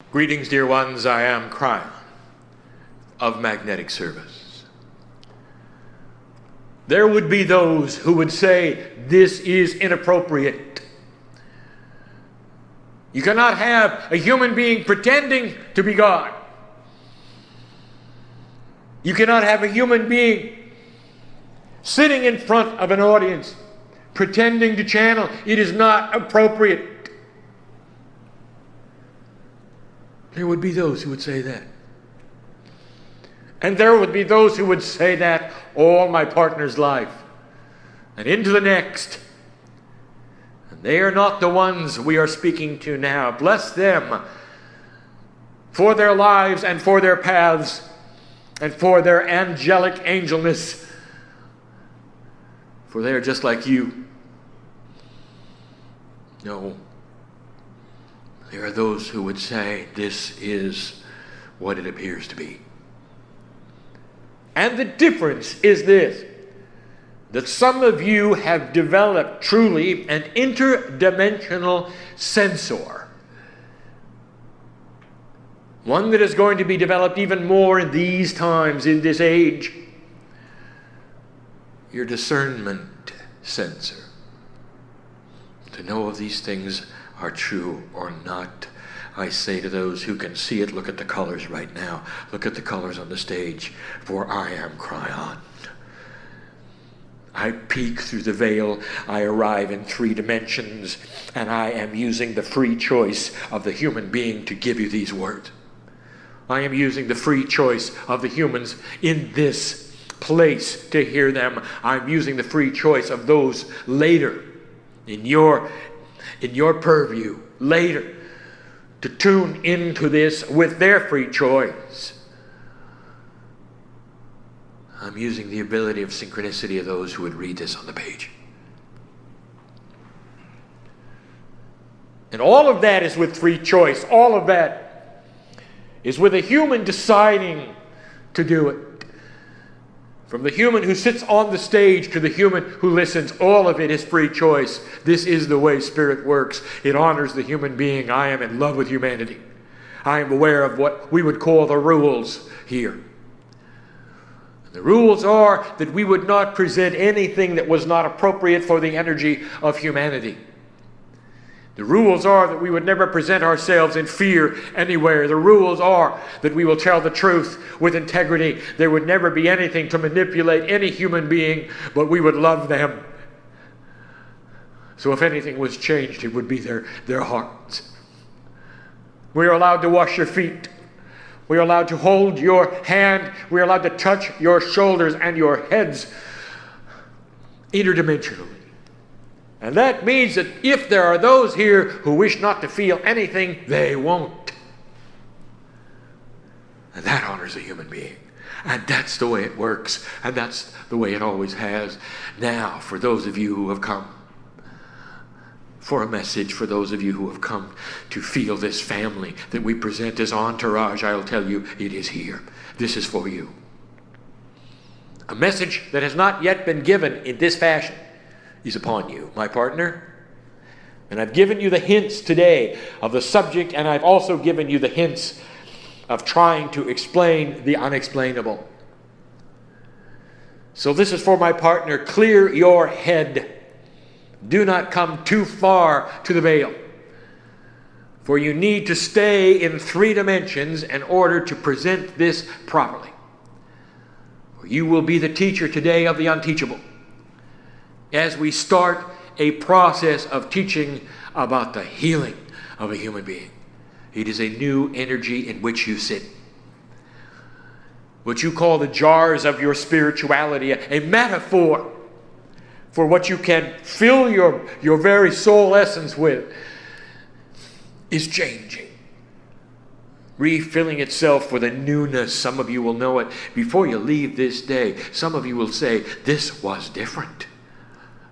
Greetings, dear ones. I am Kryon of Magnetic Service. There would be those who would say this is inappropriate. You cannot have a human being pretending to be God. You cannot have a human being sitting in front of an audience pretending to channel. It is not appropriate. There would be those who would say that. And there would be those who would say that all my partner's life and into the next. And they are not the ones we are speaking to now. Bless them for their lives and for their paths and for their angelic angelness. For they are just like you. No. There are those who would say this is what it appears to be. And the difference is this, that some of you have developed truly an interdimensional sensor. One that is going to be developed even more in these times, in this age. Your discernment sensor. To know if these things are true or not. I say to those who can see it, look at the colors right now. Look at the colors on the stage. For I am Kryon. I peek through the veil. I arrive in 3 dimensions. And I am using the free choice of the human being to give you these words. I am using the free choice of the humans in this place to hear them. I'm using the free choice of those later in your purview later to tune into this with their free choice. I'm using the ability of synchronicity of those who would read this on the page. And all of that is with free choice. All of that is with a human deciding to do it. From the human who sits on the stage to the human who listens, all of it is free choice. This is the way Spirit works. It honors the human being. I am in love with humanity. I am aware of what we would call the rules here. The rules are that we would not present anything that was not appropriate for the energy of humanity. The rules are that we would never present ourselves in fear anywhere. The rules are that we will tell the truth with integrity. There would never be anything to manipulate any human being, but we would love them. So if anything was changed, it would be their hearts. We are allowed to wash your feet. We are allowed to hold your hand. We are allowed to touch your shoulders and your heads interdimensionally. And that means that if there are those here who wish not to feel anything, they won't. And that honors a human being. And that's the way it works. And that's the way it always has. Now, for those of you who have come for a message, for those of you who have come to feel this family that we present as entourage, I'll tell you, it is here. This is for you. A message that has not yet been given in this fashion is upon you, my partner. And I've given you the hints today of the subject, and I've also given you the hints of trying to explain the unexplainable. So this is for my partner. Clear your head. Do not come too far to the veil. For you need to stay in 3 dimensions in order to present this properly. For you will be the teacher today of the unteachable, as we start a process of teaching about the healing of a human being. It is a new energy in which you sit. What you call the jars of your spirituality, a metaphor for what you can fill your very soul essence with, is changing. Refilling itself with a newness. Some of you will know it before you leave this day. Some of you will say, this was different.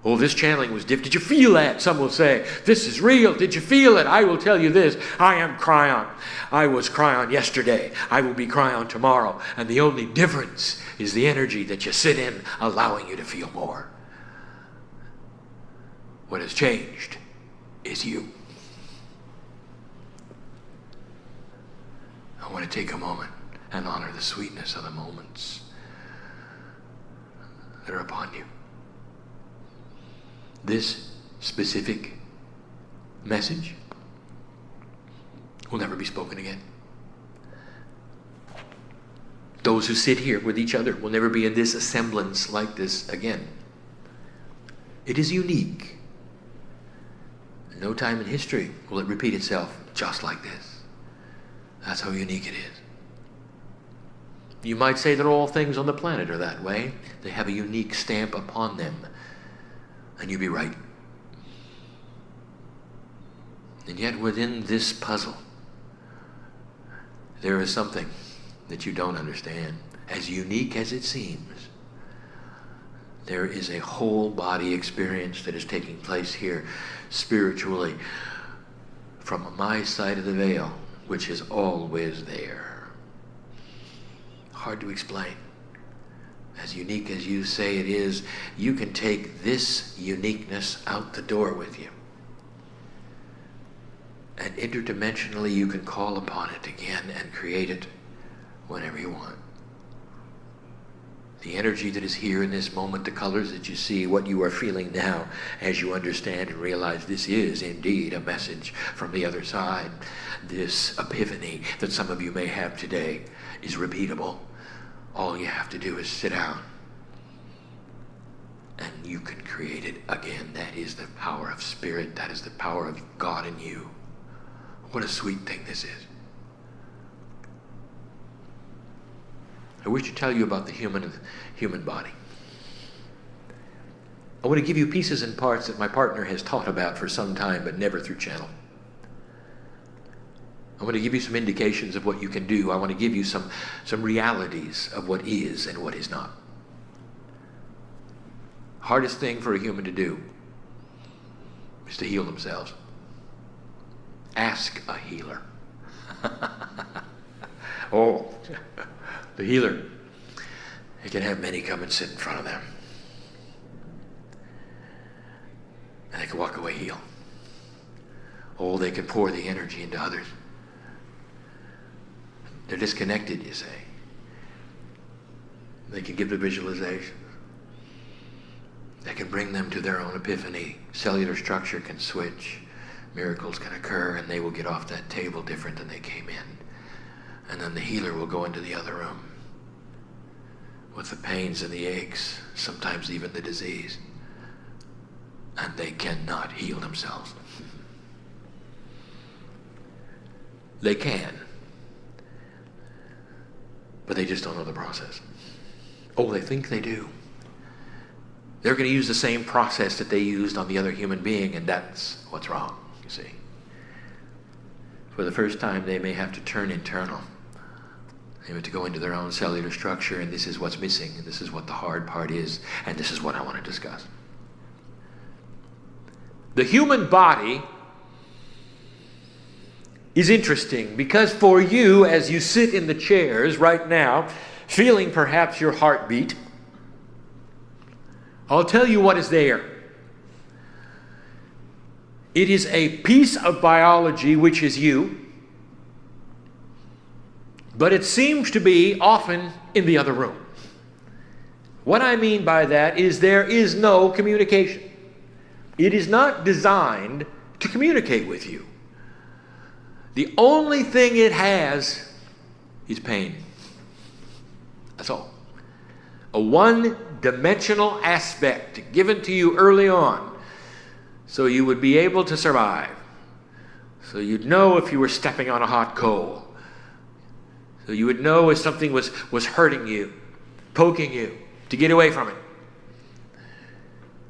Oh, this channeling was different. Did you feel that? Some will say, this is real. Did you feel it? I will tell you this. I am Kryon. I was Kryon yesterday. I will be Kryon tomorrow. And the only difference is the energy that you sit in, allowing you to feel more. What has changed is you. I want to take a moment and honor the sweetness of the moments that are upon you. This specific message will never be spoken again. Those who sit here with each other will never be in this assemblance like this again. It is unique. No time in history will it repeat itself just like this. That's how unique it is. You might say that all things on the planet are that way. They have a unique stamp upon them. And you'd be right. And yet within this puzzle, there is something that you don't understand. As unique as it seems, there is a whole body experience that is taking place here spiritually from my side of the veil, which is always there. Hard to explain. As unique as you say it is, you can take this uniqueness out the door with you. And interdimensionally, you can call upon it again and create it whenever you want. The energy that is here in this moment, the colors that you see, what you are feeling now as you understand and realize this is indeed a message from the other side. This epiphany that some of you may have today is repeatable. All you have to do is sit down and you can create it again. That is the power of spirit. That is the power of God in you. What a sweet thing this is. I wish to tell you about the human body. I want to give you pieces and parts that my partner has taught about for some time, but never through channel. I want to give you some indications of what you can do. I want to give you some realities of what is and what is not. Hardest thing for a human to do is to heal themselves. Ask a healer. Oh, the healer. They can have many come and sit in front of them. And they can walk away healed. Oh, they can pour the energy into others. They're disconnected, you say. They can give the visualization. They can bring them to their own epiphany. Cellular structure can switch. Miracles can occur, and they will get off that table different than they came in. And then the healer will go into the other room with the pains and the aches, sometimes even the disease. And they cannot heal themselves. They can, but they just don't know the process. Oh, they think they do. They're going to use the same process that they used on the other human being, and that's what's wrong, you see. For the first time, they may have to turn internal. They have to go into their own cellular structure, and this is what's missing, and this is what the hard part is, and this is what I want to discuss. The human body is interesting because for you, as you sit in the chairs right now, feeling perhaps your heartbeat, I'll tell you what is there. It is a piece of biology which is you, but it seems to be often in the other room. What I mean by that is there is no communication. It is not designed to communicate with you. The only thing it has is pain. That's all. A one-dimensional aspect given to you early on so you would be able to survive. So you'd know if you were stepping on a hot coal. So you would know if something was hurting you, poking you, to get away from it.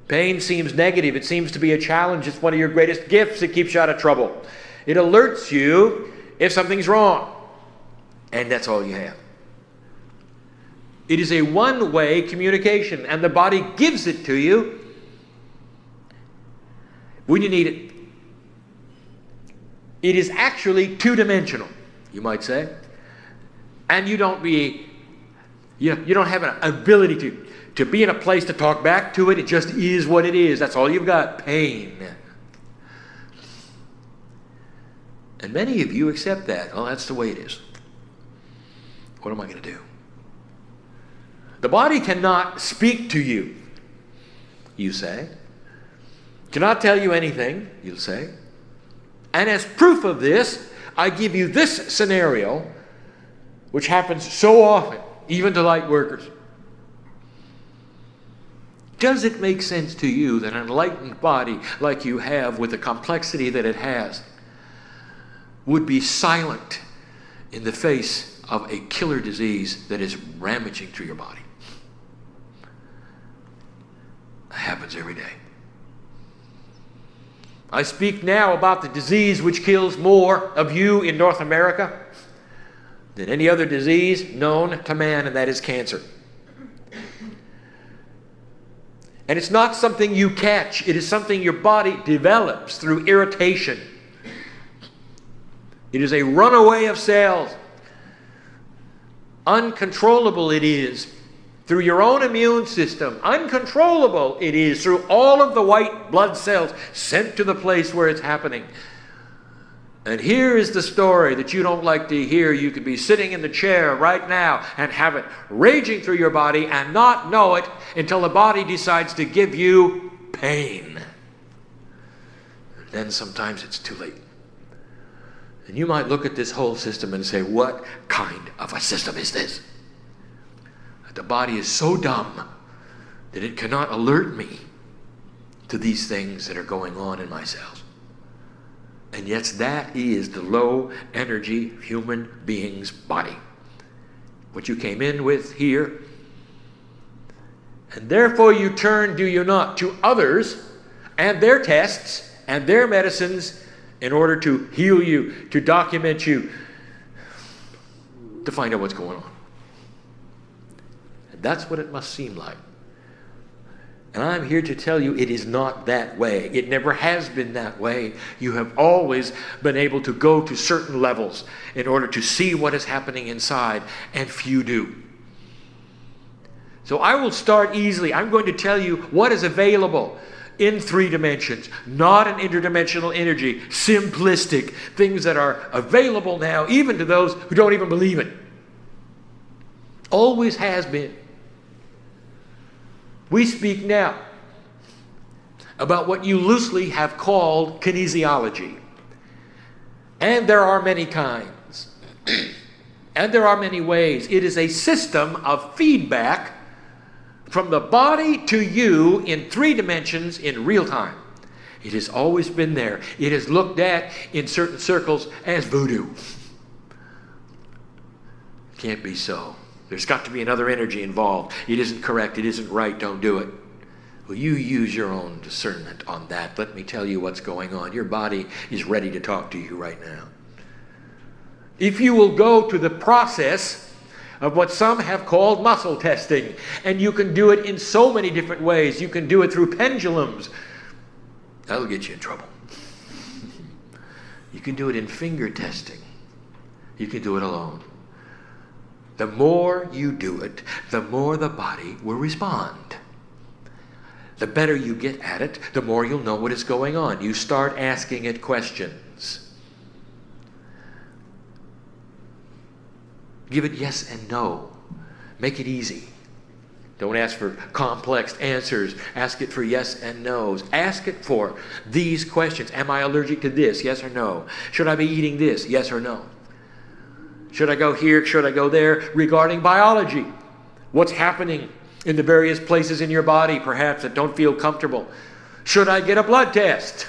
Pain seems negative. It seems to be a challenge. It's one of your greatest gifts. It keeps you out of trouble. It alerts you if something's wrong. And that's all you have. It is a one-way communication, and the body gives it to you when you need it. It is actually two-dimensional, you might say. And you don't have an ability to be in a place to talk back to it. It just is what it is. That's all you've got, pain. And many of you accept that. Well, that's the way it is. What am I going to do? The body cannot speak to you, you say. Cannot tell you anything, you'll say. And as proof of this, I give you this scenario, which happens so often, even to light workers. Does it make sense to you that an enlightened body like you have, with the complexity that it has, would be silent in the face of a killer disease that is ramaging through your body? It happens every day. I speak now about the disease which kills more of you in North America than any other disease known to man, and that is cancer. And it's not something you catch. It is something your body develops through irritation. It is a runaway of cells. Uncontrollable it is through your own immune system. Uncontrollable it is through all of the white blood cells sent to the place where it's happening. And here is the story that you don't like to hear. You could be sitting in the chair right now and have it raging through your body and not know it until the body decides to give you pain. And then sometimes it's too late. And you might look at this whole system and say, what kind of a system is this? The body is so dumb that it cannot alert me to these things that are going on in my cells. And yet that is the low energy human being's body. What you came in with here. And therefore you turn, do you not, to others and their tests and their medicines in order to heal you, to document you, to find out what's going on. And that's what it must seem like. And I'm here to tell you it is not that way. It never has been that way. You have always been able to go to certain levels in order to see what is happening inside, and few do. So I will start easily. I'm going to tell you what is available in 3 dimensions, not an interdimensional energy, simplistic things that are available now, even to those who don't even believe it. Always has been. We speak now about what you loosely have called kinesiology. And there are many kinds. And there are many ways. It is a system of feedback from the body to you in 3 dimensions in real time. It has always been there. It is looked at in certain circles as voodoo. Can't be so. There's got to be another energy involved. It isn't correct. It isn't right. Don't do it. Well, you use your own discernment on that. Let me tell you what's going on. Your body is ready to talk to you right now. If you will go to the process of what some have called muscle testing, and you can do it in so many different ways. You can do it through pendulums. That'll get you in trouble. You can do it in finger testing. You can do it alone. The more you do it, the more the body will respond. The better you get at it, the more you'll know what is going on. You start asking it questions. Give it yes and no. Make it easy. Don't ask for complex answers. Ask it for yes and no's. Ask it for these questions. Am I allergic to this? Yes or no? Should I be eating this? Yes or no? Should I go here? Should I go there? Regarding biology, what's happening in the various places in your body, perhaps, that don't feel comfortable? Should I get a blood test?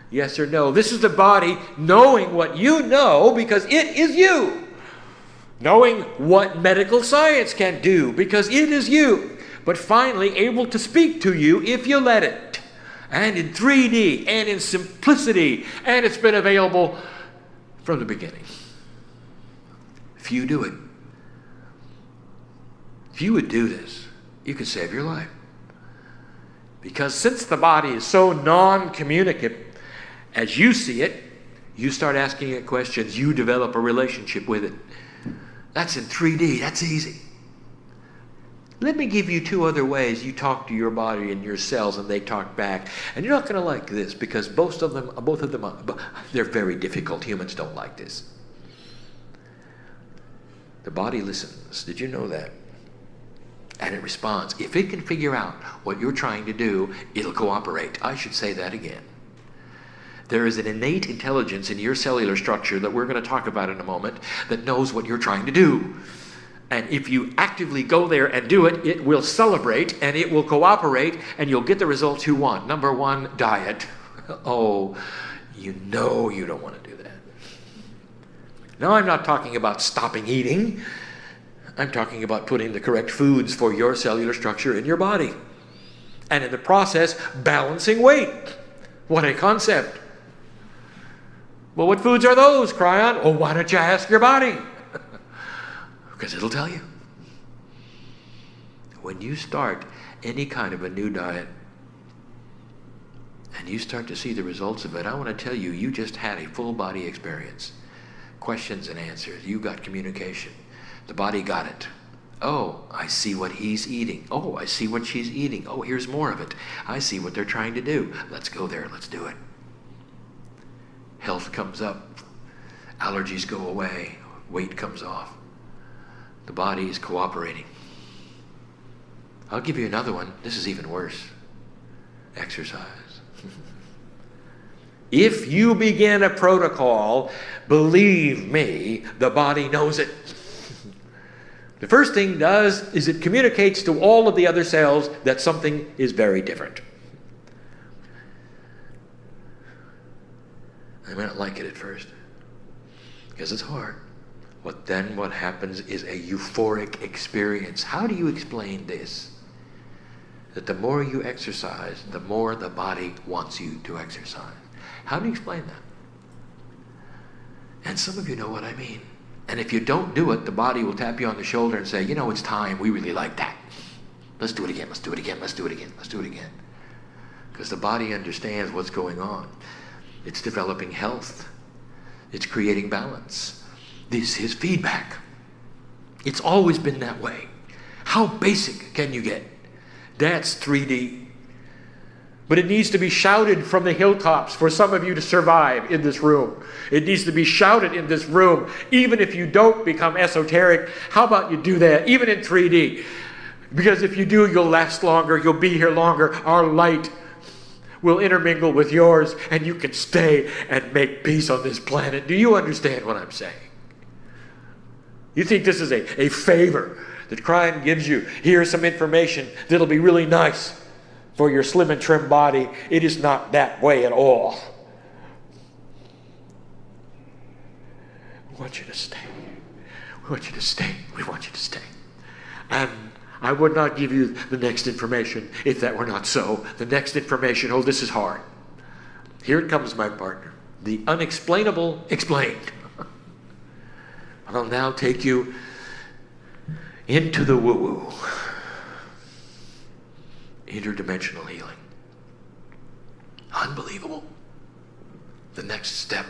Yes or no? This is the body knowing what you know because it is you. Knowing what medical science can do because it is you. But finally able to speak to you if you let it. And in 3D and in simplicity. And it's been available from the beginning. Few do it. If you would do this, you could save your life. Because since the body is so non-communicative, as you see it, you start asking it questions, you develop a relationship with it. That's in 3D, that's easy. Let me give you 2 other ways you talk to your body and your cells and they talk back. And you're not going to like this because both of them, they're very difficult. Humans don't like this. The body listens. Did you know that? And it responds. If it can figure out what you're trying to do, it'll cooperate. I should say that again. There is an innate intelligence in your cellular structure that we're going to talk about in a moment that knows what you're trying to do. And if you actively go there and do it, it will celebrate and it will cooperate and you'll get the results you want. Number one, diet. Oh, you know you don't want to do that. Now, I'm not talking about stopping eating. I'm talking about putting the correct foods for your cellular structure in your body. And in the process, balancing weight. What a concept. Well, what foods are those, Kryon? Well, why don't you ask your body? Because it'll tell you. When you start any kind of a new diet, and you start to see the results of it, I want to tell you, you just had a full body experience. Questions and answers. You got communication. The body got it. Oh, I see what he's eating. Oh, I see what she's eating. Oh, here's more of it. I see what they're trying to do. Let's go there. Let's do it. Health comes up. Allergies go away. Weight comes off. The body is cooperating. I'll give you another one. This is even worse. Exercise. If you begin a protocol, believe me, the body knows it. The first thing it does is it communicates to all of the other cells that something is very different. I may not like it at first, because it's hard. But then what happens is a euphoric experience. How do you explain this? That the more you exercise, the more the body wants you to exercise. How do you explain that? And some of you know what I mean. And if you don't do it, the body will tap you on the shoulder and say, you know, it's time. We really like that. Let's do it again. Let's do it again. Let's do it again. Let's do it again. Because the body understands what's going on. It's developing health. It's creating balance. This is feedback. It's always been that way. How basic can you get? That's 3D. But it needs to be shouted from the hilltops for some of you to survive in this room. It needs to be shouted in this room. Even if you don't become esoteric, how about you do that, even in 3D? Because if you do, you'll last longer. You'll be here longer. Our light will intermingle with yours, and you can stay and make peace on this planet. Do you understand what I'm saying? You think this is a favor that Kryon gives you? Here's some information that'll be really nice for your slim and trim body. It is not that way at all. We want you to stay. We want you to stay. We want you to stay. And I would not give you the next information if that were not so. The next information, oh, this is hard. Here it comes, my partner. The unexplainable explained. I'll now take you into the woo-woo. Interdimensional healing. Unbelievable. The next step,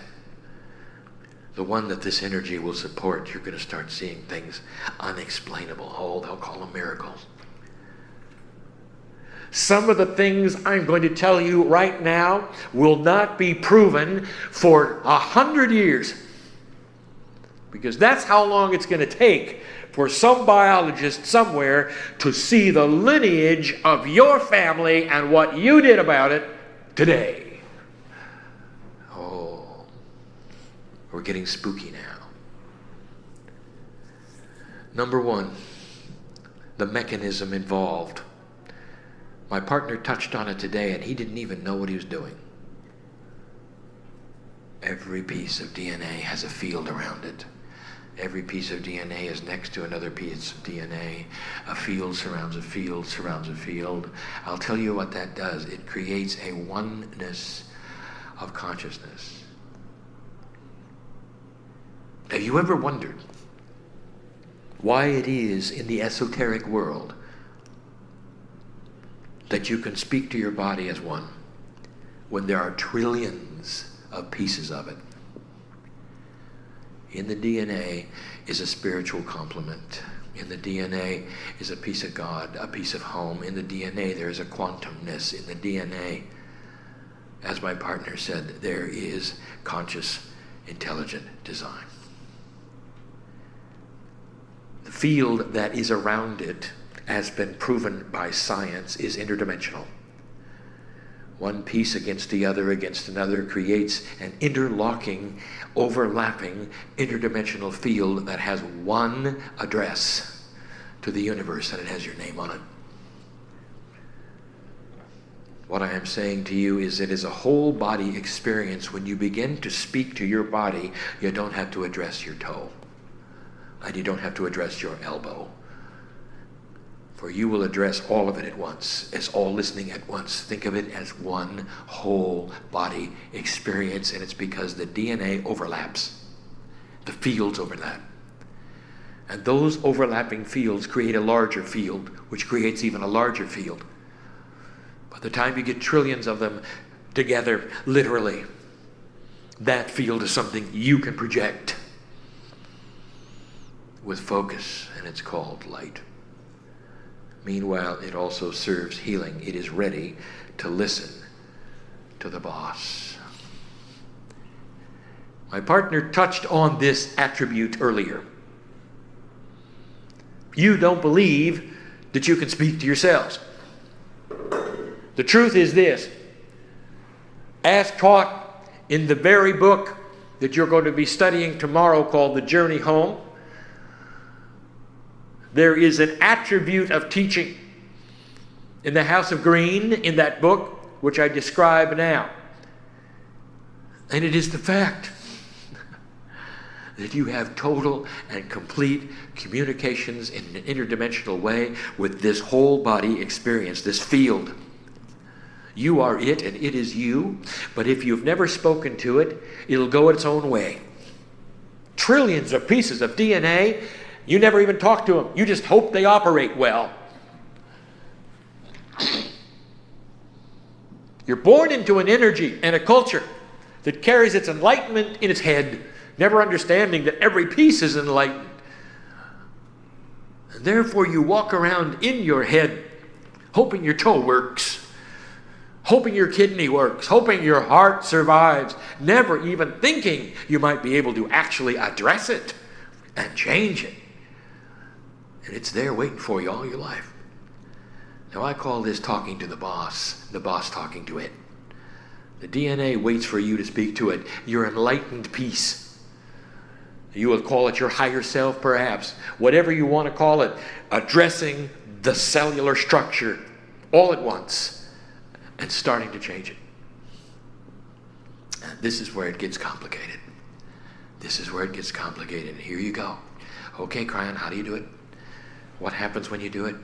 the one that this energy will support, you're going to start seeing things unexplainable. Oh, they'll call them miracles. Some of the things I'm going to tell you right now will not be proven for 100 years. Because that's how long it's going to take for some biologist somewhere to see the lineage of your family and what you did about it today. Oh, we're getting spooky now. Number one, the mechanism involved. My partner touched on it today, and he didn't even know what he was doing. Every piece of DNA has a field around it. Every piece of DNA is next to another piece of DNA. A field surrounds a field surrounds a field. I'll tell you what that does. It creates a oneness of consciousness. Have you ever wondered why it is in the esoteric world that you can speak to your body as one when there are trillions of pieces of it? In the DNA is a spiritual complement. In the DNA is a piece of God, a piece of home. In the DNA there is a quantumness. In the DNA, as my partner said, there is conscious, intelligent design. field that is around it, has been proven by science, is interdimensional. One piece against the other against another creates an interlocking, overlapping, interdimensional field that has one address to the universe, and it has your name on it. What I am saying to you is it is a whole body experience. When you begin to speak to your body, you don't have to address your toe, and you don't have to address your elbow. For you will address all of it at once, as all listening at once. Think of it as one whole body experience, and it's because the DNA overlaps. The fields overlap. And those overlapping fields create a larger field, which creates even a larger field. By the time you get trillions of them together, literally, that field is something you can project with focus, and it's called light. Meanwhile, it also serves healing. It is ready to listen to the boss. My partner touched on this attribute earlier. You don't believe that you can speak to yourselves. The truth is this: as taught in the very book that you're going to be studying tomorrow called The Journey Home, there is an attribute of teaching in the House of Green in that book, which I describe now. And it is the fact that you have total and complete communications in an interdimensional way with this whole body experience, this field. You are it and it is you, but if you've never spoken to it, it'll go its own way. Trillions of pieces of DNA, you never even talk to them. You just hope they operate well. You're born into an energy and a culture that carries its enlightenment in its head, never understanding that every piece is enlightened. And therefore you walk around in your head hoping your toe works, hoping your kidney works, hoping your heart survives, never even thinking you might be able to actually address it and change it. And it's there waiting for you all your life. Now I call this talking to the boss talking to it. The DNA waits for you to speak to it, your enlightened piece. You will call it your higher self, perhaps, whatever you want to call it, addressing the cellular structure all at once and starting to change it. And this is where it gets complicated. This is where it gets complicated. Here you go. Okay, Kryon, how do you do it? What happens when you do it?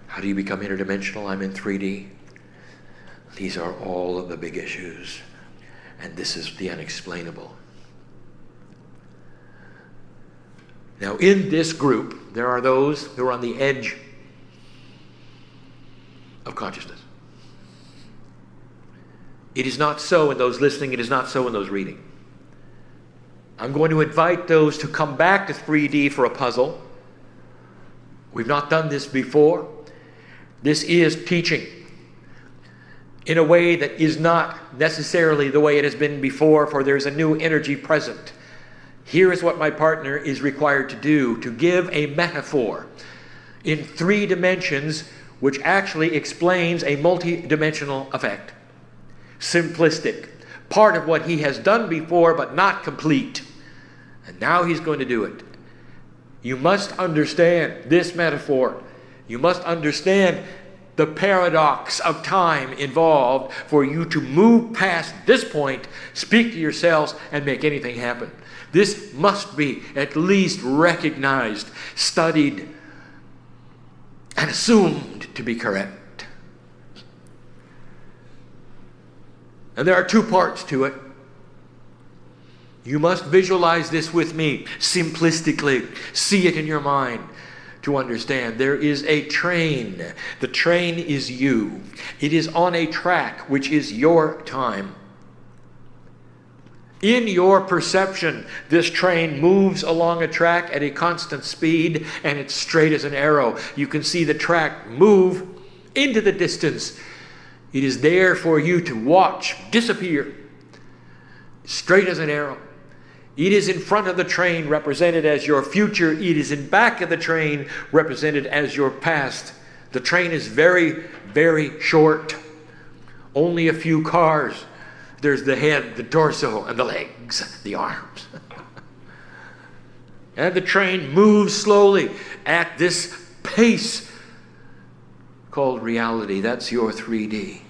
How do you become interdimensional? I'm in 3D. These are all of the big issues. And this is the unexplainable. Now, in this group, there are those who are on the edge of consciousness. It is not so in those listening. It is not so in those reading. I'm going to invite those to come back to 3D for a puzzle. We've not done this before. This is teaching in a way that is not necessarily the way it has been before, for there's a new energy present. Here is what my partner is required to do, to give a metaphor in 3 dimensions which actually explains a multi-dimensional effect. Simplistic. Part of what he has done before, but not complete. And now he's going to do it. You must understand this metaphor. You must understand the paradox of time involved for you to move past this point, speak to yourselves, and make anything happen. This must be at least recognized, studied, and assumed to be correct. And there are 2 parts to it. You must visualize this with me, simplistically. See it in your mind to understand. There is a train. The train is you. It is on a track, which is your time. In your perception, this train moves along a track at a constant speed, and it's straight as an arrow. You can see the track move into the distance. It is there for you to watch disappear, straight as an arrow. It is in front of the train, represented as your future. It is in back of the train, represented as your past. The train is very, very short. Only a few cars. There's the head, the torso, and the legs, the arms. And the train moves slowly at this pace called reality. That's your 3D.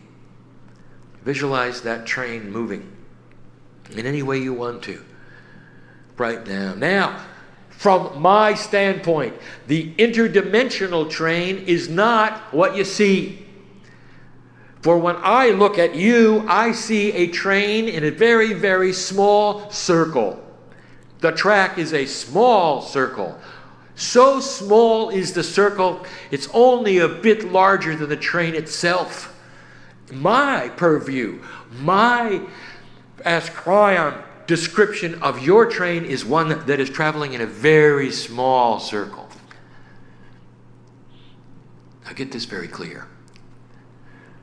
Visualize that train moving in any way you want to right now. Now, from my standpoint, the interdimensional train is not what you see. For when I look at you, I see a train in a very, very small circle. The track is a small circle. So small is the circle, it's only a bit larger than the train itself. My purview, as Kryon, description of your train is one that is traveling in a very small circle. Now get this very clear.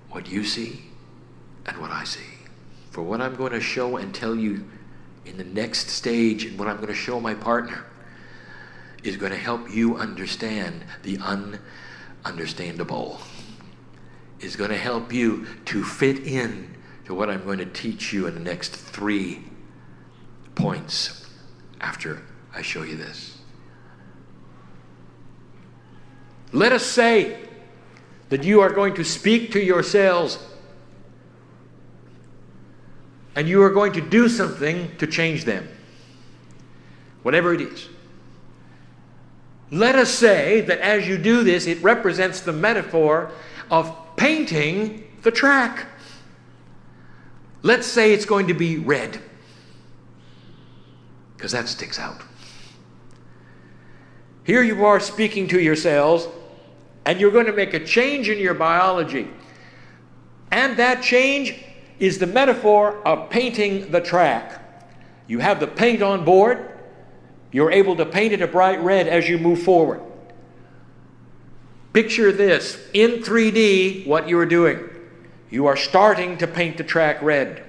What you see and what I see. For what I'm going to show and tell you in the next stage, and what I'm going to show my partner, is going to help you understand the ununderstandable. Is going to help you to fit in to what I'm going to teach you in the next 3 points after I show you this. Let us say that you are going to speak to yourselves and you are going to do something to change them, whatever it is. Let us say that as you do this, it represents the metaphor of painting the track. Let's say it's going to be red, because that sticks out. Here you are speaking to yourselves, and you're going to make a change in your biology. And that change is the metaphor of painting the track. You have the paint on board. You're able to paint it a bright red as you move forward. Picture this. In 3D, what you are doing. You are starting to paint the track red.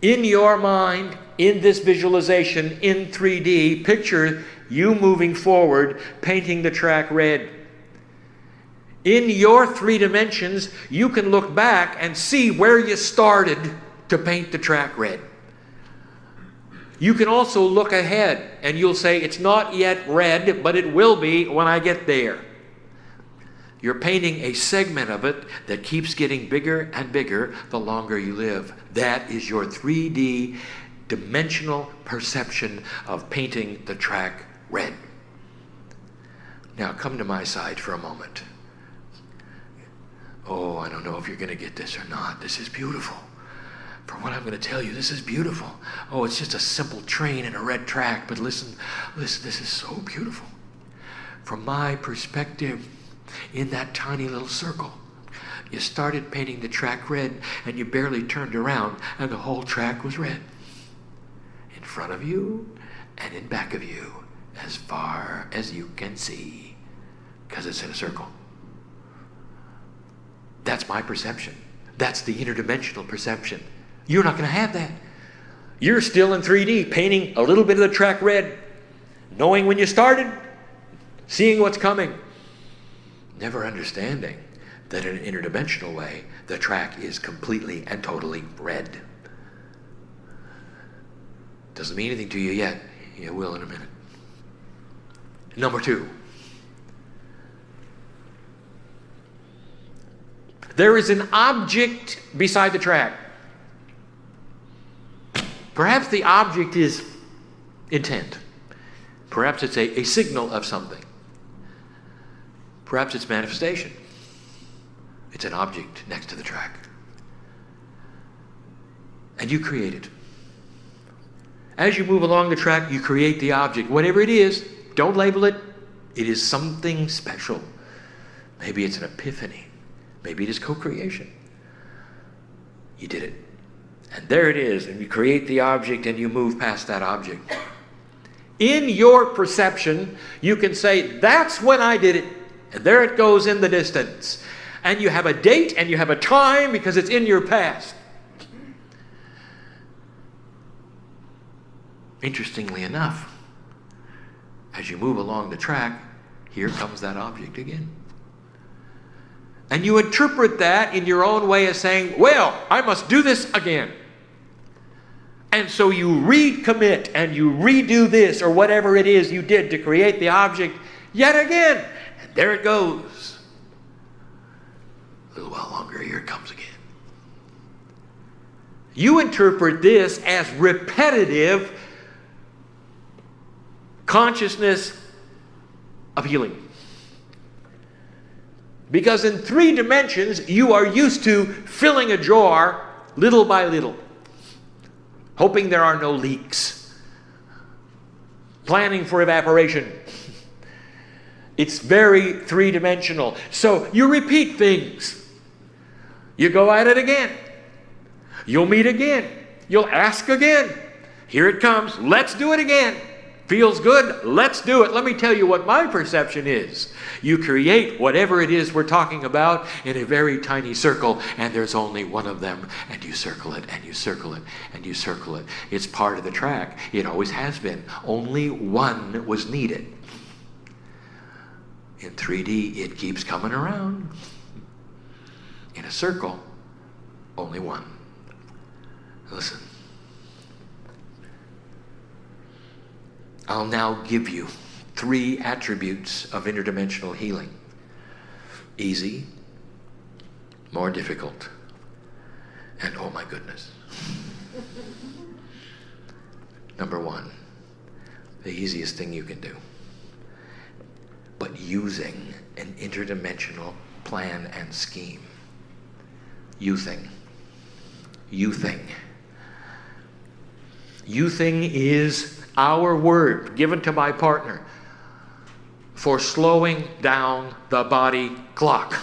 In your mind, in this visualization, in 3D, picture you moving forward, painting the track red. In your 3 dimensions, you can look back and see where you started to paint the track red. You can also look ahead and you'll say, it's not yet red, but it will be when I get there. You're painting a segment of it that keeps getting bigger and bigger the longer you live. That is your 3D dimensional perception of painting the track red. Now come to my side for a moment. Oh, I don't know if you're going to get this or not. This is beautiful. For what I'm going to tell you, this is beautiful. Oh, it's just a simple train and a red track, but listen, this is so beautiful. From my perspective, in that tiny little circle, you started painting the track red and you barely turned around and the whole track was red. In front of you and in back of you, as far as you can see, because it's in a circle. That's my perception. That's the interdimensional perception. You're not going to have that. You're still in 3D, painting a little bit of the track red, knowing when you started, seeing what's coming, never understanding that in an interdimensional way, the track is completely and totally red. Doesn't mean anything to you yet. It will in a minute. Number 2. There is an object beside the track. Perhaps the object is intent. Perhaps it's a signal of something. Perhaps it's manifestation. It's an object next to the track. And you create it. As you move along the track, you create the object. Whatever it is, don't label it. It is something special. Maybe it's an epiphany. Maybe it is co-creation. You did it. And there it is. And you create the object and you move past that object. In your perception, you can say, that's when I did it. And there it goes in the distance. And you have a date and you have a time because it's in your past. Interestingly enough, as you move along the track, here comes that object again. And you interpret that in your own way as saying, well, I must do this again. And so you recommit and you redo this or whatever it is you did to create the object yet again. And there it goes. A little while longer, here it comes again. You interpret this as repetitive consciousness of healing. Because in 3 dimensions, you are used to filling a jar little by little, hoping there are no leaks, planning for evaporation. It's very 3-dimensional. So you repeat things. You go at it again. You'll meet again. You'll ask again. Here it comes. Let's do it again. Feels good? Let's do it. Let me tell you what my perception is. You create whatever it is we're talking about in a very tiny circle, and there's only one of them, and you circle it, and you circle it, and you circle it. It's part of the track. It always has been. Only one was needed. In 3D, it keeps coming around. In a circle, only one. Listen. I'll now give you 3 attributes of interdimensional healing. Easy, more difficult, and oh my goodness. Number 1, the easiest thing you can do. But using an interdimensional plan and scheme. Youthing. Youthing. Youthing is our word given to my partner for slowing down the body clock.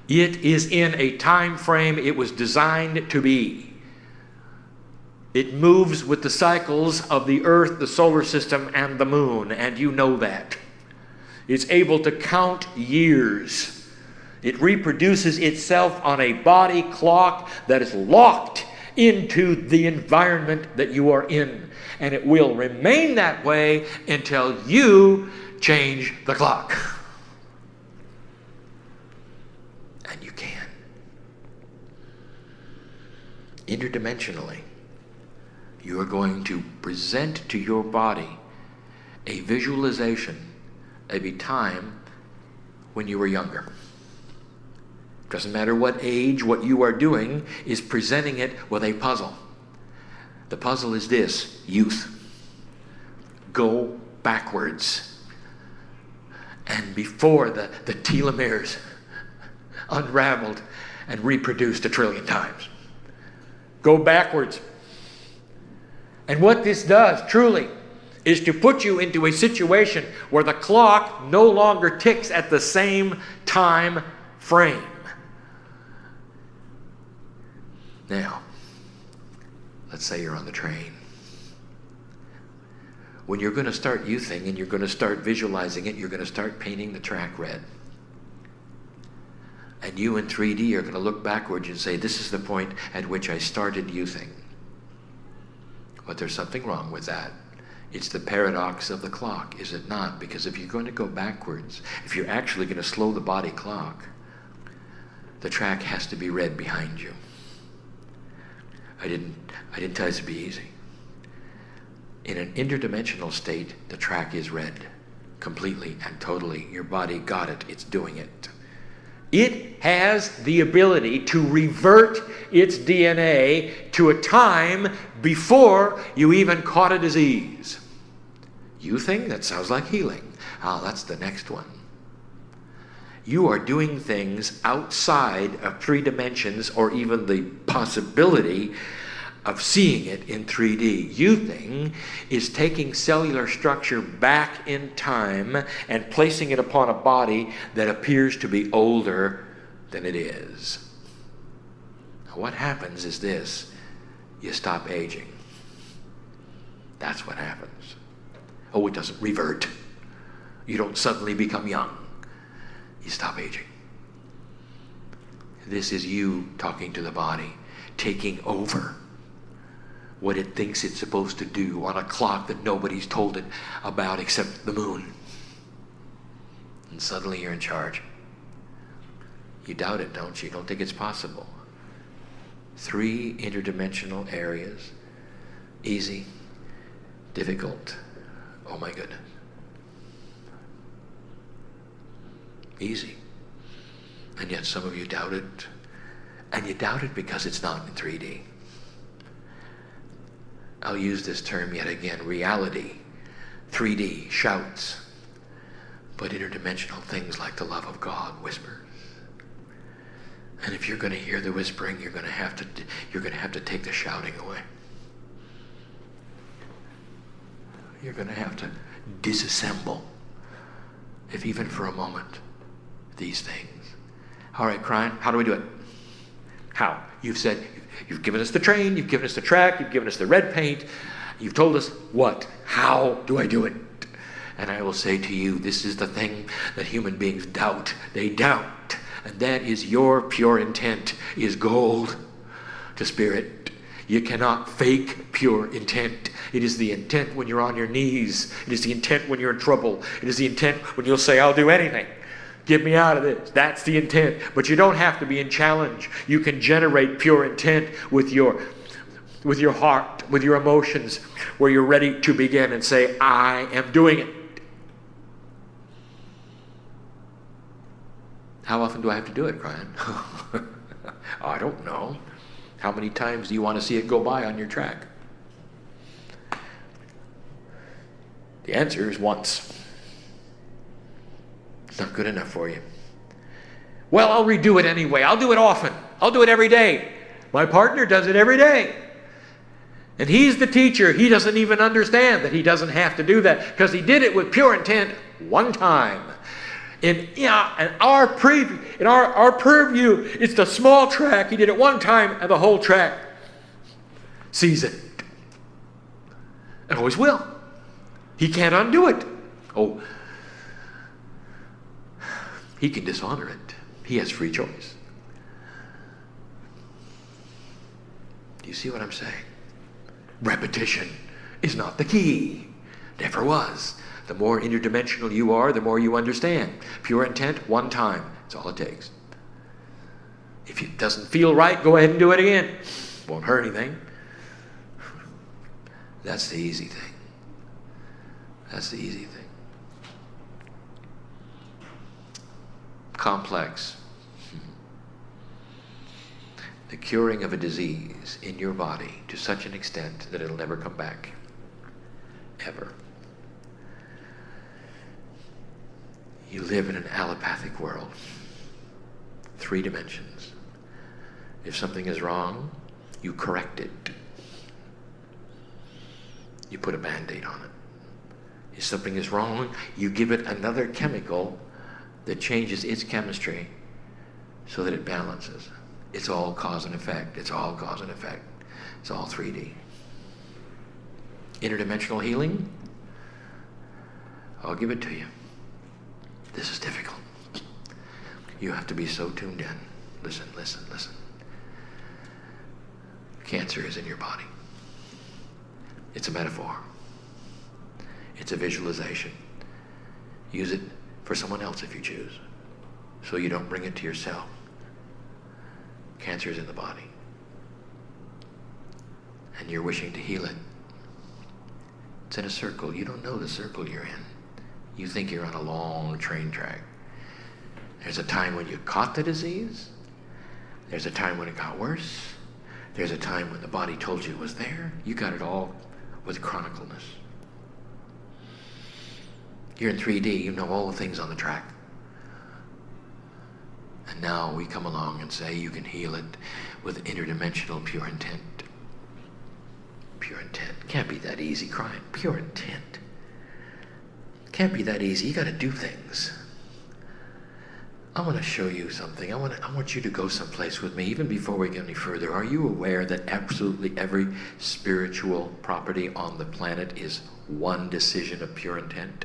It is in a time frame it was designed to be. It moves with the cycles of the earth, the solar system, and the moon, and you know that. It's able to count years. It reproduces itself on a body clock that is locked into the environment that you are in. And it will remain that way until you change the clock. And you can. Interdimensionally, you are going to present to your body a visualization of a time when you were younger. Doesn't matter what age, what you are doing is presenting it with a puzzle. The puzzle is this: youth. Go backwards. And before the telomeres unraveled and reproduced 1 trillion times. Go backwards. And what this does, truly, is to put you into a situation where the clock no longer ticks at the same time frame. Now, let's say you're on the train. When you're going to start youthing and you're going to start visualizing it, you're going to start painting the track red. And you in 3D are going to look backwards and say, this is the point at which I started youthing. But there's something wrong with that. It's the paradox of the clock, is it not? Because if you're going to go backwards, if you're actually going to slow the body clock, the track has to be red behind you. I didn't tell you to be easy. In an interdimensional state, the track is red. Completely and totally. Your body got it. It's doing it. It has the ability to revert its DNA to a time before you even caught a disease. Youthing? That sounds like healing. Ah, that's the next one. You are doing things outside of 3 dimensions or even the possibility of seeing it in 3D. Youthing is taking cellular structure back in time and placing it upon a body that appears to be older than it is. Now, what happens is this: you stop aging. That's what happens. Oh, it doesn't revert. You don't suddenly become young. You stop aging. This is you talking to the body, taking over what it thinks it's supposed to do on a clock that nobody's told it about except the moon. And suddenly you're in charge. You doubt it, don't you? You don't think it's possible. 3 interdimensional areas. Easy, difficult, oh my goodness. Easy. And yet some of you doubt it. And you doubt it because it's not in 3D. I'll use this term yet again. Reality, 3D, shouts. But interdimensional things like the love of God whispers. And if you're going to hear the whispering, you're going to have to take the shouting away. You're going to have to disassemble, if even for a moment, these things. All right, Kryon, how do we do it? How? You've said, you've given us the train, you've given us the track, you've given us the red paint, you've told us what? How do I do it? And I will say to you, this is the thing that human beings doubt. They doubt. And that is your pure intent is gold to spirit. You cannot fake pure intent. It is the intent when you're on your knees. It is the intent when you're in trouble. It is the intent when you'll say, I'll do anything. Get me out of this. That's the intent. But you don't have to be in challenge. You can generate pure intent with your heart, with your emotions, where you're ready to begin and say, I am doing it. How often do I have to do it, Kryon? I don't know. How many times do you want to see it go by on your track? The answer is once. It's not good enough for you. Well, I'll redo it anyway. I'll do it often. I'll do it every day. My partner does it every day. And he's the teacher. He doesn't even understand that he doesn't have to do that because he did it with pure intent one time. In our purview, it's the small track. He did it one time, and the whole track sees it. And always will. He can't undo it. Oh, he can dishonor it. He has free choice. Do you see what I'm saying? Repetition is not the key. Never was. The more interdimensional you are, the more you understand. Pure intent, one time. That's all it takes. If it doesn't feel right, go ahead and do it again. Won't hurt anything. That's the easy thing. That's the easy thing. Complex. The curing of a disease in your body to such an extent that it'll never come back. Ever. You live in an allopathic world. 3 dimensions. If something is wrong, you correct it. You put a Band-Aid on it. If something is wrong, you give it another chemical that changes its chemistry so that it balances. It's all cause and effect. It's all cause and effect. It's all 3D. Interdimensional healing? I'll give it to you. This is difficult. You have to be so tuned in. Listen, listen, listen. Cancer is in your body. It's a metaphor. It's a visualization. Use it for someone else if you choose, so you don't bring it to yourself. Cancer is in the body. And you're wishing to heal it. It's in a circle. You don't know the circle you're in. You think you're on a long train track. There's a time when you caught the disease. There's a time when it got worse. There's a time when the body told you it was there. You got it all with chronicalness. You're in 3D. You know all the things on the track. And now we come along and say you can heal it with interdimensional pure intent. Pure intent. Can't be that easy, Kryon. Pure intent. Can't be that easy. You got to do things. I want to show you something. I want you to go someplace with me, even before we get any further. Are you aware that absolutely every spiritual property on the planet is one decision of pure intent?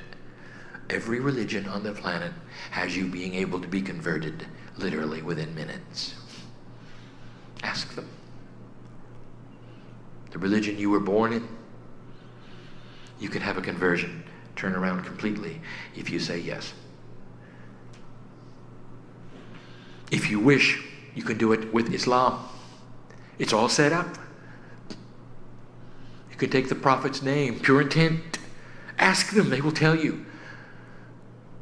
Every religion on the planet has you being able to be converted literally within minutes. Ask them. the religion you were born in, you can have a conversion, turn around completely if you say yes. If you wish, you can do it with Islam. It's all set up. You can take the Prophet's name, pure intent. Ask them, they will tell you.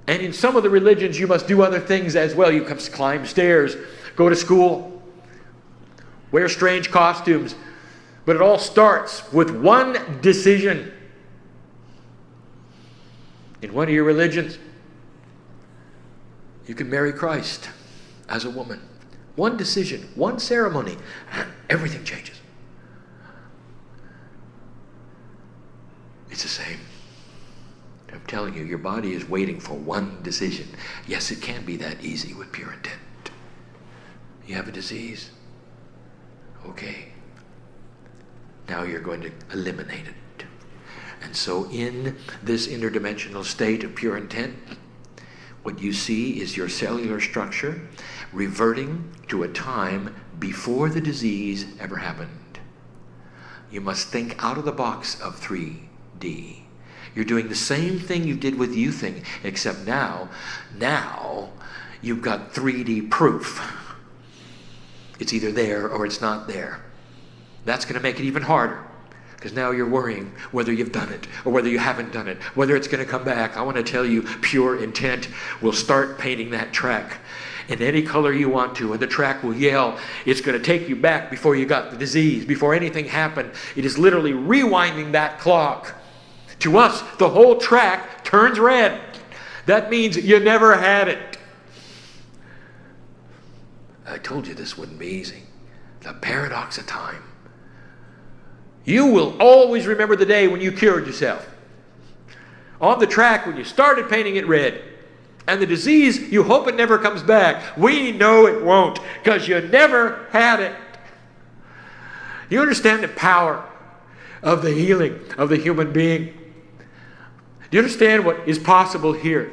And in some of the religions, you must do other things as well. You must climb stairs, go to school, wear strange costumes. But it all starts with one decision. In one of your religions, you can marry Christ as a woman. One decision, one ceremony, and everything changes. It's the same. I'm telling you, your body is waiting for one decision. Yes, it can be that easy with pure intent. You have a disease. Okay. Now you're going to eliminate it. And so in this interdimensional state of pure intent, what you see is your cellular structure reverting to a time before the disease ever happened. You must think out of the box of 3D. You're doing the same thing you did with youthing, except now you've got 3D proof. It's either there or it's not there. That's going to make it even harder, because now you're worrying whether you've done it or whether you haven't done it, whether it's going to come back. I want to tell you, pure intent will start painting that track in any color you want to, and the track will yell. It's going to take you back before you got the disease, before anything happened. It is literally rewinding that clock. To us, the whole track turns red. That means you never had it. I told you this wouldn't be easy. The paradox of time. You will always remember the day when you cured yourself. On the track when you started painting it red. And the disease, you hope it never comes back. We know it won't, because you never had it. You understand the power of the healing of the human being? Do you understand what is possible here?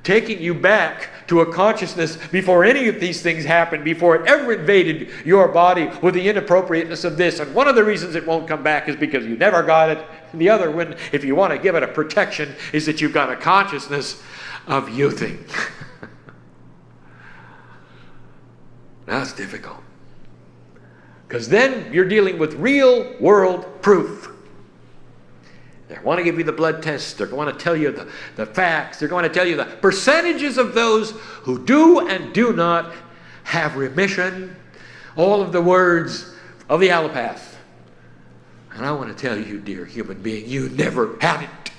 Taking you back to a consciousness before any of these things happened, before it ever invaded your body with the inappropriateness of this. And one of the reasons it won't come back is because you never got it. And the other one, if you want to give it a protection, is that you've got a consciousness of youthing. That's difficult. Because then you're dealing with real world proof. They want to give you the blood tests. They're going to tell you the facts. They're going to tell you the percentages of those who do and do not have remission. All of the words of the allopath. And I want to tell you, dear human being, you never had it.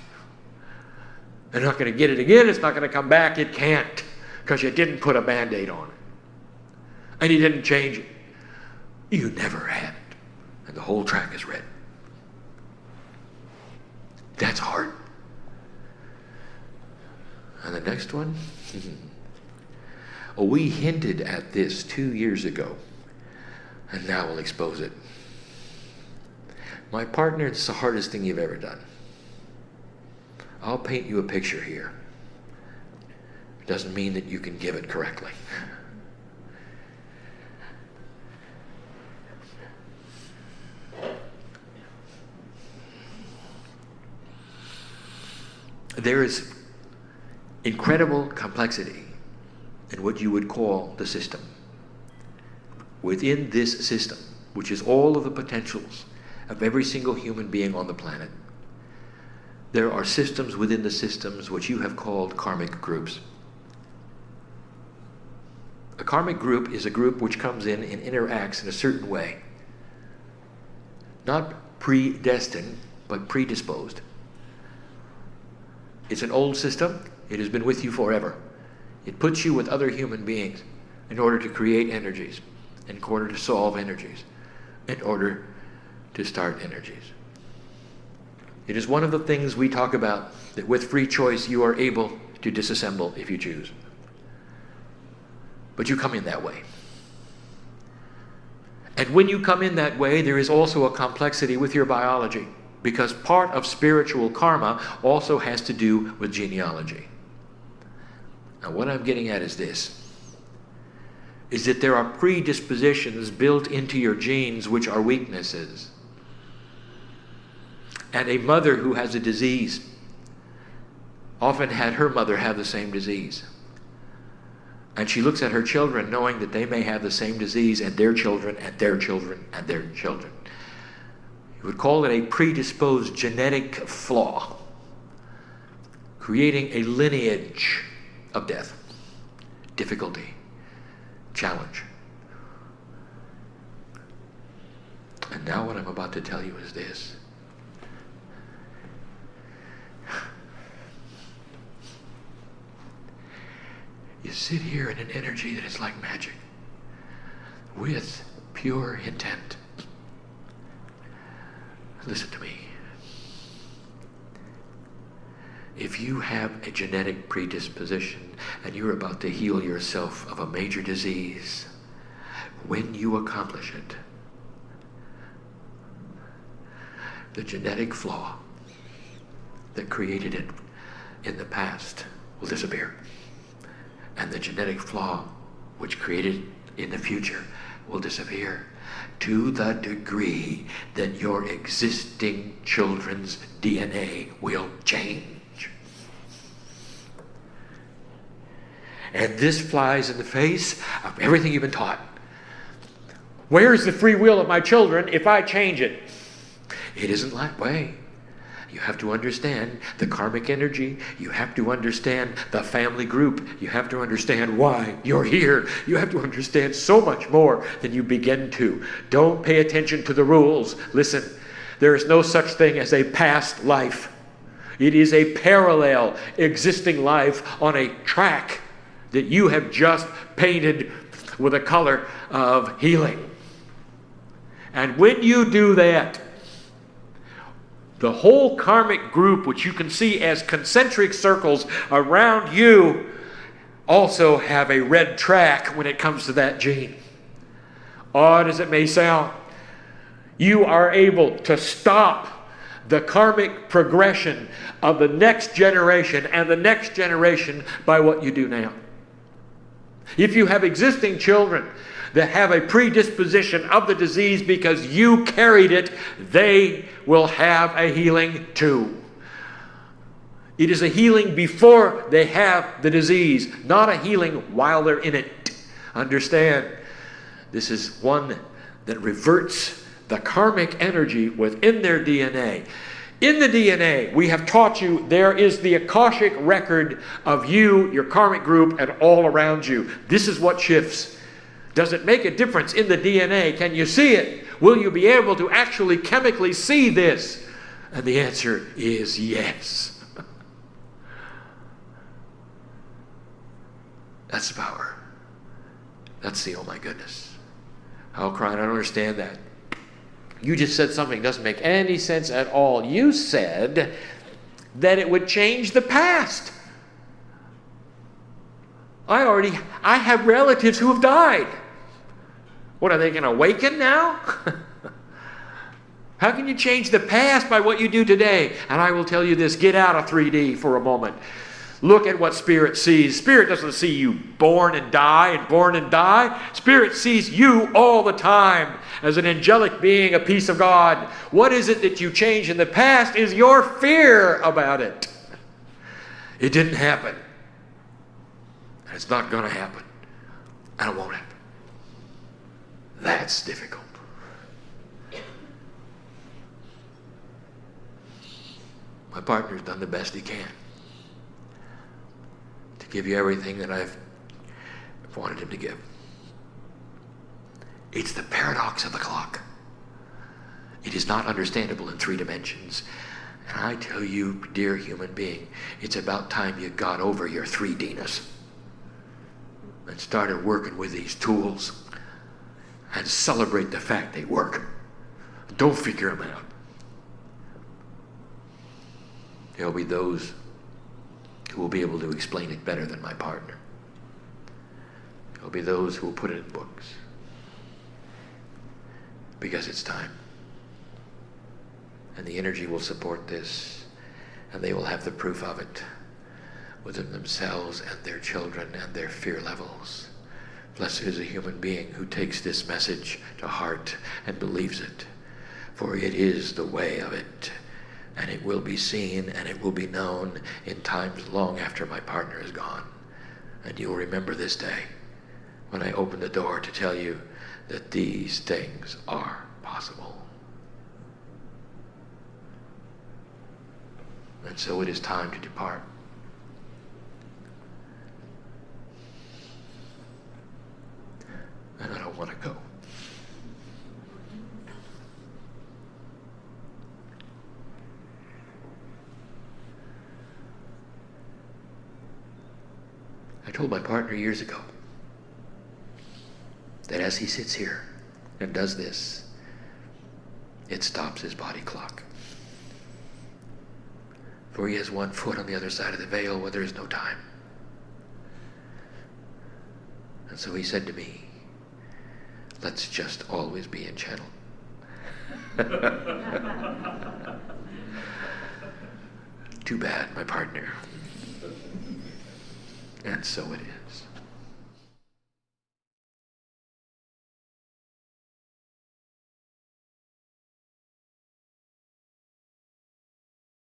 They're not going to get it again. It's not going to come back. It can't, because you didn't put a Band-Aid on it. And you didn't change it. You never had it. And the whole track is red. That's hard. And the next one? We hinted at this 2 years ago, and now we'll expose it. My partner, it's the hardest thing you've ever done. I'll paint you a picture here. It doesn't mean that you can give it correctly. There is incredible complexity in what you would call the system. Within this system, which is all of the potentials of every single human being on the planet, there are systems within the systems which you have called karmic groups. A karmic group is a group which comes in and interacts in a certain way. Not predestined, but predisposed. It's an old system. It has been with you forever. It puts you with other human beings in order to create energies, in order to solve energies, in order to start energies. It is one of the things we talk about, that with free choice you are able to disassemble if you choose. But you come in that way. And when you come in that way, there is also a complexity with your biology, because part of spiritual karma also has to do with genealogy. Now what I'm getting at is this, is that there are predispositions built into your genes which are weaknesses. And a mother who has a disease often had her mother have the same disease. And she looks at her children knowing that they may have the same disease, and their children and their children and their children. You would call it a predisposed genetic flaw, creating a lineage of death, difficulty, challenge. And now what I'm about to tell you is this. You sit here in an energy that is like magic, with pure intent. Listen to me. If you have a genetic predisposition and you're about to heal yourself of a major disease, when you accomplish it, the genetic flaw that created it in the past will disappear. And the genetic flaw which created in the future will disappear, to the degree that your existing children's DNA will change. And this flies in the face of everything you've been taught. Where is the free will of my children if I change it? It isn't that way. You have to understand the karmic energy. You have to understand the family group. You have to understand why you're here. You have to understand so much more than you begin to. Don't pay attention to the rules. Listen, there is no such thing as a past life. It is a parallel existing life on a track that you have just painted with a color of healing. And when you do that, the whole karmic group, which you can see as concentric circles around you, also have a red track when it comes to that gene. Odd as it may sound, you are able to stop the karmic progression of the next generation and the next generation by what you do now. If you have existing children that have a predisposition of the disease because you carried it, they will have a healing too. It is a healing before they have the disease, not a healing while they're in it. Understand, this is one that reverts the karmic energy within their DNA. In the DNA, we have taught you there is the Akashic record of you, your karmic group, and all around you. This is what shifts. Does it make a difference in the DNA? Can you see it? Will you be able to actually chemically see this? And the answer is yes. That's the power. That's the oh my goodness. Oh, Kryon, I don't understand that. You just said something that doesn't make any sense at all. You said that it would change the past. I have relatives who have died. What, are they going to awaken now? How can you change the past by what you do today? And I will tell you this, get out of 3D for a moment. Look at what Spirit sees. Spirit doesn't see you born and die and born and die. Spirit sees you all the time as an angelic being, a piece of God. What is it that you change in the past is your fear about it. It didn't happen. And it's not going to happen. And it won't happen. That's difficult. My partner's done the best he can to give you everything that I've wanted him to give. It's the paradox of the clock. It is not understandable in 3 dimensions. And I tell you, dear human being, it's about time you got over your 3D-ness and started working with these tools and celebrate the fact they work. Don't figure them out. There'll be those who will be able to explain it better than my partner. There'll be those who will put it in books. Because it's time. And the energy will support this. And they will have the proof of it within themselves and their children and their fear levels. Blessed is a human being who takes this message to heart and believes it. For it is the way of it. And it will be seen and it will be known in times long after my partner is gone. And you'll remember this day when I open the door to tell you that these things are possible. And so it is time to depart. And I don't want to go. I told my partner years ago that as he sits here and does this, it stops his body clock. For he has one foot on the other side of the veil where there is no time. And so he said to me, let's just always be in channel. Too bad, my partner. And so it is.